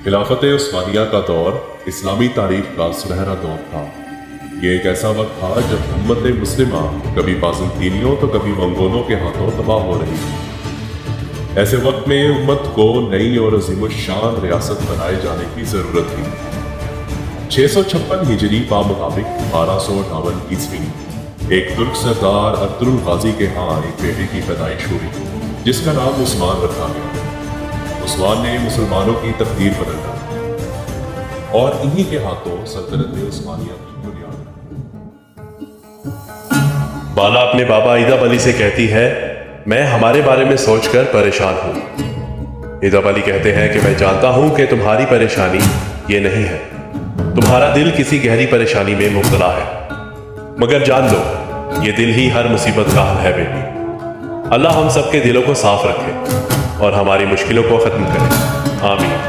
खिलाफत उस्मानिया का दौर इस्लामी तारीख का सुनहरा दौर था। ये एक ऐसा वक्त था जब उम्मत मुस्लिमा कभी बाज़ंतीनियों तो कभी मंगोलों के हाथों तबाह हो रही थी। ऐसे वक्त में उम्मत को नई और अज़ीमुश्शान रियासत बनाए जाने की ज़रूरत थी। 656 हिजरी बा मुताबिक 1258 ईस्वी एक तुर्क सरदार अब्दुल गाजी के यहाँ एक बेटे की पैदाइश हुई जिसका नाम उस्मान रखा गया। उस्मान ने मुसलमानों की तकदीर बदल दी और इन्हीं के हाथों सल्तनत उस्मानिया की बुनियाद रखी। बाला अपने बाबा ईदा अली से कहती है, मैं हमारे बारे में सोचकर परेशान हूं। ईदा अली कहते हैं कि मैं जानता हूं कि तुम्हारी परेशानी ये नहीं है, तुम्हारा दिल किसी गहरी परेशानी में मुब्तला है। मगर जान लो, ये दिल ही हर मुसीबत का हल है बेटी। अल्लाह हम सबके दिलों को साफ रखे और हमारी मुश्किलों को खत्म करे, आमीन।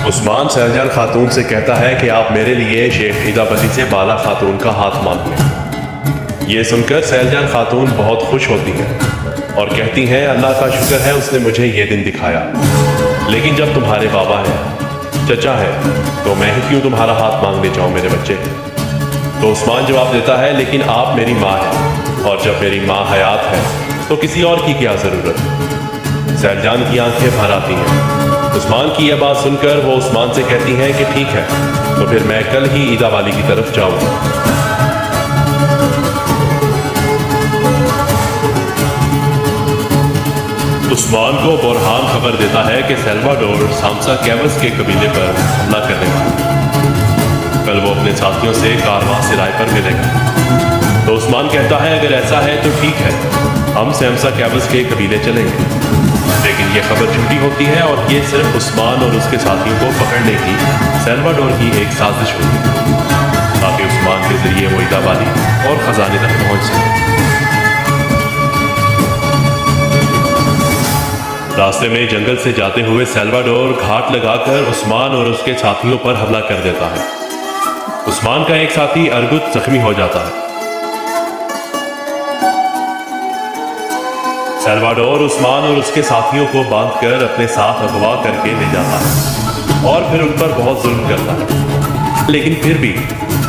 उस्मान सैलजान खातून से कहता है कि आप मेरे लिए शेख ईदा अली से बाला खातून का हाथ मांग लें। ये सुनकर सैलजान खातून बहुत खुश होती है और कहती हैं, अल्लाह का शुक्र है उसने मुझे ये दिन दिखाया। लेकिन जब तुम्हारे बाबा हैं, चचा है, तो मैं ही क्यों तुम्हारा हाथ मांगने जाऊं मेरे बच्चे। तो उस्मान जवाब देता है, लेकिन आप मेरी माँ हैं और जब मेरी माँ हयात है तो किसी और की क्या जरूरत। सैलजान की आंखें भर आती हैं। उस्मान की यह बात सुनकर वो उस्मान से कहती हैं कि ठीक है, तो फिर मैं कल ही ईदा वाली की तरफ जाऊंगा। उस्मान को बुरहान खबर देता है कि सल्वाडोर सामसा कैवस के कबीले पर हमला करने वाला। कल वो अपने साथियों से कारवां सिराय पर मिलेगा। तो उस्मान कहता है, अगर ऐसा है तो ठीक है, हम सैमसा कैवस के कबीले चलेंगे। लेकिन ये खबर झूठी होती है और ये सिर्फ उस्मान और उसके साथियों को पकड़ने की सल्वाडोर की एक साजिश होती है ताकि उस्मान के जरिए वो ईदा वाली और खजाने तक पहुंच सके। रास्ते में जंगल से जाते हुए सल्वाडोर घाट लगाकर उस्मान और उसके साथियों पर हमला कर देता है। उस्मान का एक साथी अर्गुत जख्मी हो जाता है। सल्वाडोर उस्मान और उसके साथियों को बांधकर अपने साथ अगवा करके ले जाता है और फिर उन पर बहुत जुल्म करता है। लेकिन फिर भी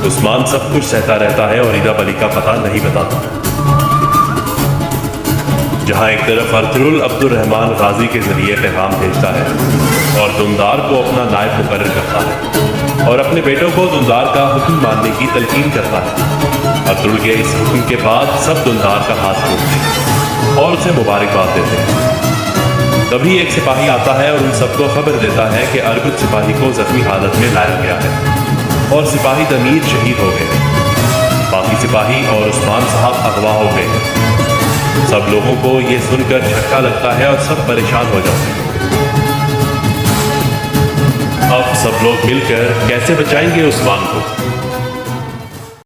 उस्मान सब कुछ सहता रहता है और ईदा अली का पता नहीं बताता। जहां एक तरफ अर्तुरुल अब्दुल रहमान गाजी के जरिए पैगाम भेजता है और दुंदार को अपना नायब मुकर्रर करता है और अपने बेटों को दुंदार का हुक्म मानने की तलकीन करता है। अर्तुरुल के इस हुक्म के बाद सब दुंदार का हाथ रोकते हैं और उसे मुबारकबाद देते हैं। तभी एक सिपाही आता है और उन सबको खबर देता है कि अर्गुत सिपाही को जख्मी हालत में लाया गया है और सिपाही दमीर शहीद हो गए। बाकी सिपाही और उस्मान साहब अगवा हो गए। सब लोगों को ये सुनकर झटका लगता है और सब परेशान हो जाते हैं। अब सब लोग मिलकर कैसे बचाएंगे उस्मान को।